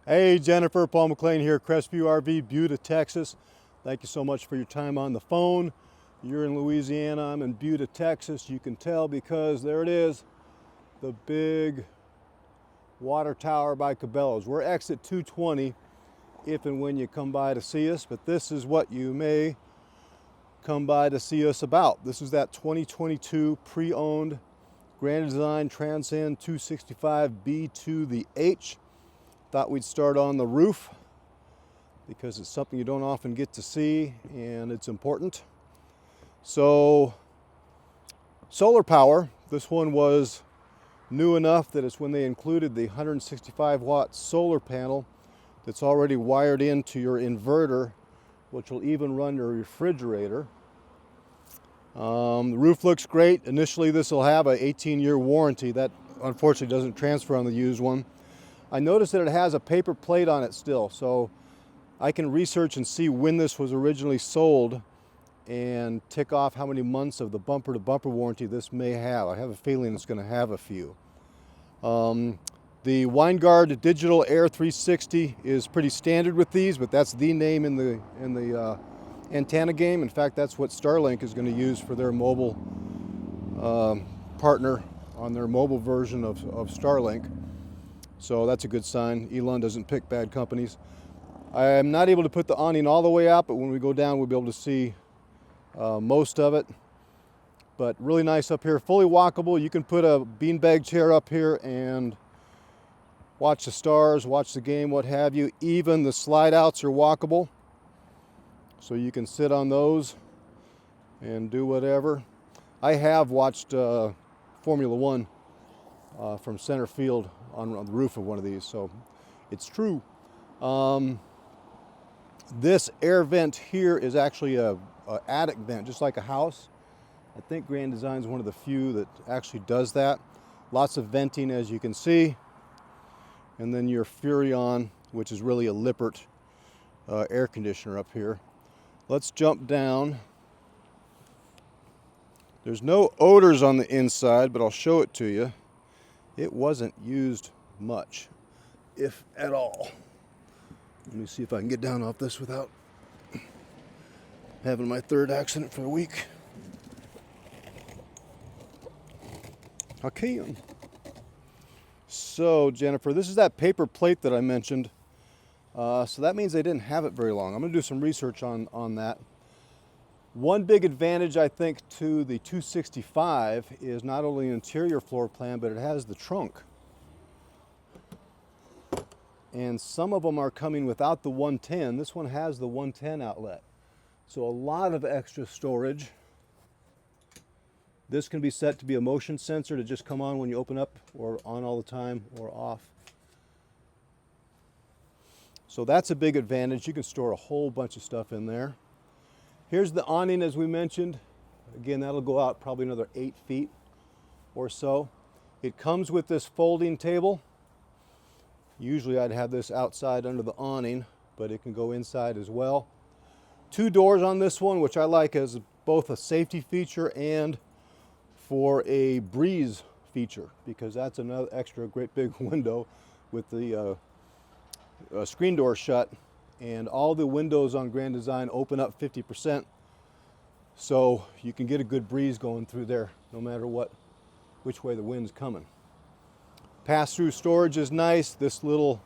Hey Jennifer, Paul McLean here, Crestview RV, Buda, Texas. Thank you so much for your time on the phone. You're in Louisiana, I'm in Buda, Texas. You can tell because there it is, the big water tower by Cabela's. We're exit 220 if and when you come by to see us, but this is what you may come by to see us about. This is that 2022 pre-owned Grand Design Transcend 265B to the H. Thought we'd start on the roof because it's something you don't often get to see and it's important. So, solar power. This one was new enough that it's when they included the 165 watt solar panel that's already wired into your inverter, which will even run your refrigerator. The roof looks great. Initially this will have an 18-year warranty. That unfortunately doesn't transfer on the used one. I noticed that it has a paper plate on it still, so I can research and see when this was originally sold and tick off how many months of the bumper-to-bumper warranty this may have. I have a feeling it's going to have a few. The Winegard Digital Air 360 is pretty standard with these, but that's the name in the antenna game. In fact, that's what Starlink is going to use for their mobile partner on their mobile version of Starlink. So that's a good sign. Elon doesn't pick bad companies. I am not able to put the awning all the way out, but when we go down, we'll be able to see most of it. But really nice up here, fully walkable. You can put a beanbag chair up here and watch the stars, watch the game, what have you. Even the slide outs are walkable. So you can sit on those and do whatever. I have watched Formula One from center field on the roof of one of these, so it's true. This air vent here is actually a attic vent, just like a house. I think Grand Design is one of the few that actually does that. Lots of venting, as you can see. And then your Furrion, which is really a Lippert air conditioner up here. Let's jump down. There's no odors on the inside, but I'll show it to you. It wasn't used much, if at all. Let me see if I can get down off this without having my third accident for the week. I can. So, Jennifer, this is that paper plate that I mentioned. So that means they didn't have it very long. I'm going to do some research on that. One big advantage, I think, to the 265 is not only an interior floor plan, but it has the trunk. And some of them are coming without the 110. This one has the 110 outlet. So a lot of extra storage. This can be set to be a motion sensor to just come on when you open up, or on all the time, or off. So that's a big advantage. You can store a whole bunch of stuff in there. Here's the awning, as we mentioned. Again, that'll go out probably another 8 feet or so. It comes with this folding table. Usually I'd have this outside under the awning, but it can go inside as well. 2 doors on this one, which I like as both a safety feature and for a breeze feature, because that's another extra great big window with the screen door shut. And all the windows on Grand Design open up 50%, so you can get a good breeze going through there no matter which way the wind's coming. Pass-through storage is nice. This little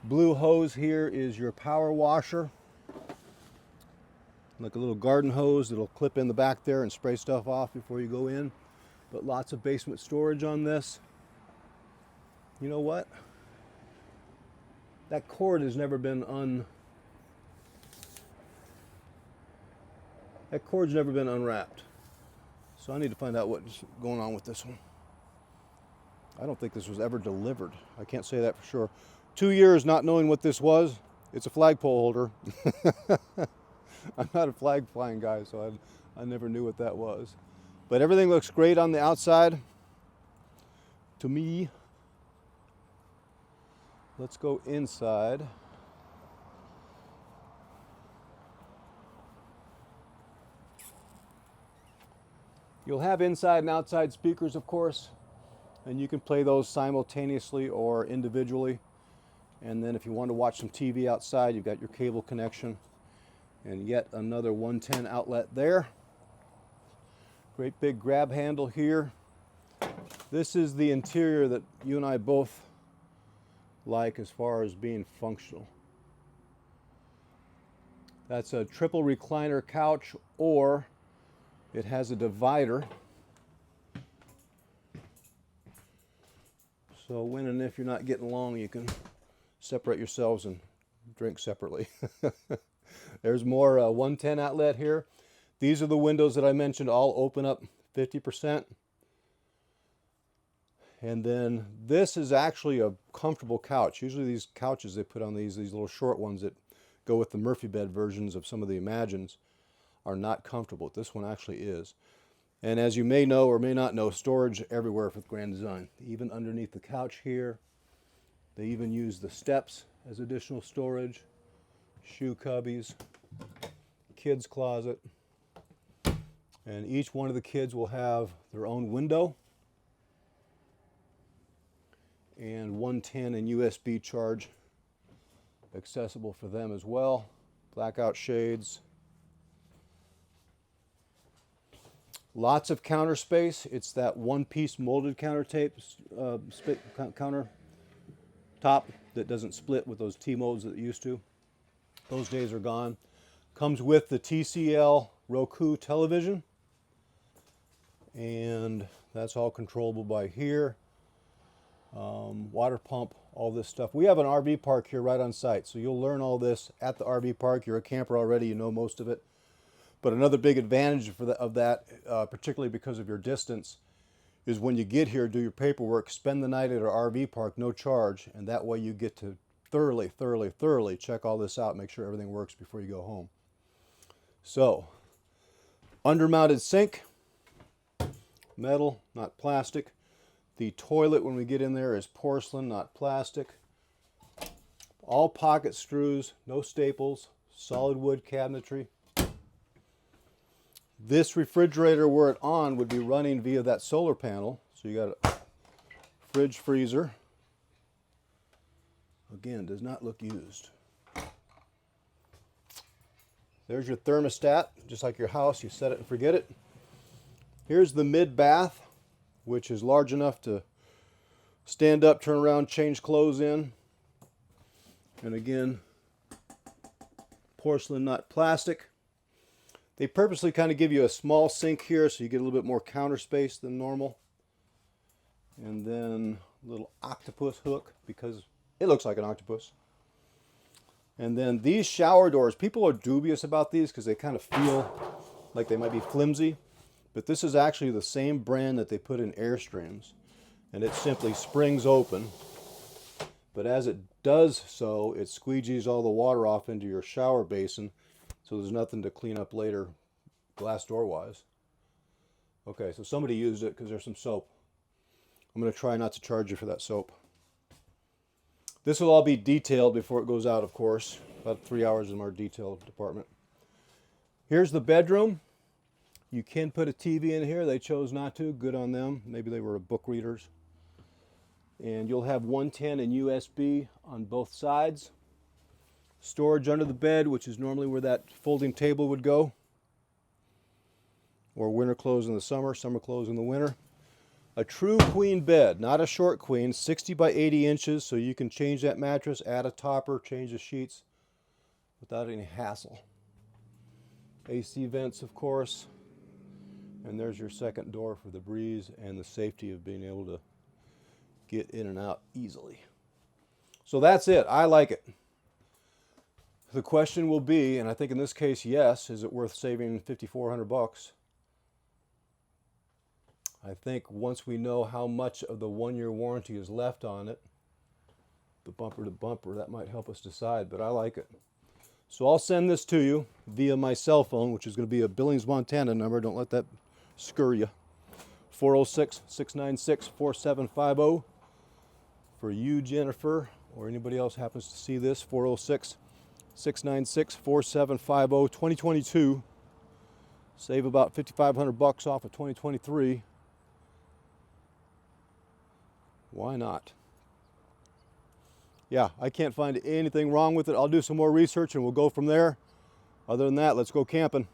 blue hose here is your power washer, like a little garden hose that'll clip in the back there and spray stuff off before you go in. But lots of basement storage on this. You know what? That cord has never been That cord's never been unwrapped. So I need to find out what's going on with this one. I don't think this was ever delivered. I can't say that for sure. 2 years not knowing what this was. It's a flagpole holder. I'm not a flag flying guy, so I never knew what that was. But everything looks great on the outside, to me. Let's go inside. You'll have inside and outside speakers, of course, and you can play those simultaneously or individually. And then if you want to watch some TV outside, you've got your cable connection and yet another 110 outlet there. Great big grab handle here. This is the interior that you and I both like as far as being functional. That's a triple recliner couch, or it has a divider. So when and if you're not getting along, you can separate yourselves and drink separately. There's more 110 outlet here. These are the windows that I mentioned, all open up 50%. And then this is actually a comfortable couch. Usually these couches they put on these little short ones that go with the Murphy bed versions of some of the Imagines are not comfortable. This one actually is. And as you may know or may not know, storage everywhere with Grand Design. Even underneath the couch here. They even use the steps as additional storage. Shoe cubbies. Kids closet. And each one of the kids will have their own window. And 110 and USB charge accessible for them as well. Blackout shades. Lots of counter space. It's that one-piece molded counter top that doesn't split with those T-molds that it used to. Those days are gone. Comes with the TCL Roku television. And that's all controllable by here. Water pump, all this stuff. We have an RV park here right on site, so you'll learn all this at the RV park. You're a camper already, you know most of it. But another big advantage of that, particularly because of your distance, is when you get here, do your paperwork, spend the night at our RV park, no charge, and that way you get to thoroughly check all this out, make sure everything works before you go home. So, undermounted sink, metal, not plastic. The toilet, when we get in there, is porcelain, not plastic. All pocket screws, no staples, solid wood cabinetry. This refrigerator, were it on, would be running via that solar panel. So you got a fridge freezer. Again, does not look used. There's your thermostat, just like your house, you set it and forget it. Here's the mid bath, which is large enough to stand up, turn around, change clothes in. And again, porcelain, not plastic. They purposely kind of give you a small sink here so you get a little bit more counter space than normal. And then a little octopus hook because it looks like an octopus. And then these shower doors, people are dubious about these because they kind of feel like they might be flimsy. But this is actually the same brand that they put in Airstreams. And it simply springs open. But as it does so, it squeegees all the water off into your shower basin. So there's nothing to clean up later, glass door wise. Okay, so somebody used it because there's some soap. I'm going to try not to charge you for that soap. This will all be detailed before it goes out, of course. About 3 hours in our detail department. Here's the bedroom. You can put a TV in here. They chose not to. Good on them. Maybe they were book readers. And you'll have 110 and USB on both sides. Storage under the bed, which is normally where that folding table would go. Or winter clothes in the summer, summer clothes in the winter. A true queen bed, not a short queen, 60 by 80 inches, so you can change that mattress, add a topper, change the sheets without any hassle. AC vents, of course. And there's your second door for the breeze and the safety of being able to get in and out easily. So that's it. I like it. The question will be, and I think in this case, yes, is it worth saving $5,400? I think once we know how much of the 1-year warranty is left on it, the bumper to bumper, that might help us decide, but I like it. So I'll send this to you via my cell phone, which is going to be a Billings, Montana number. Don't let that scur you. 406-696-4750. For you, Jennifer, or anybody else happens to see this, 406-696-4750, 2022. Save about $5,500 off of 2023. Why not? yeah, I can't find anything wrong with it. I'll do some more research and we'll go from there. Other than that, let's go camping.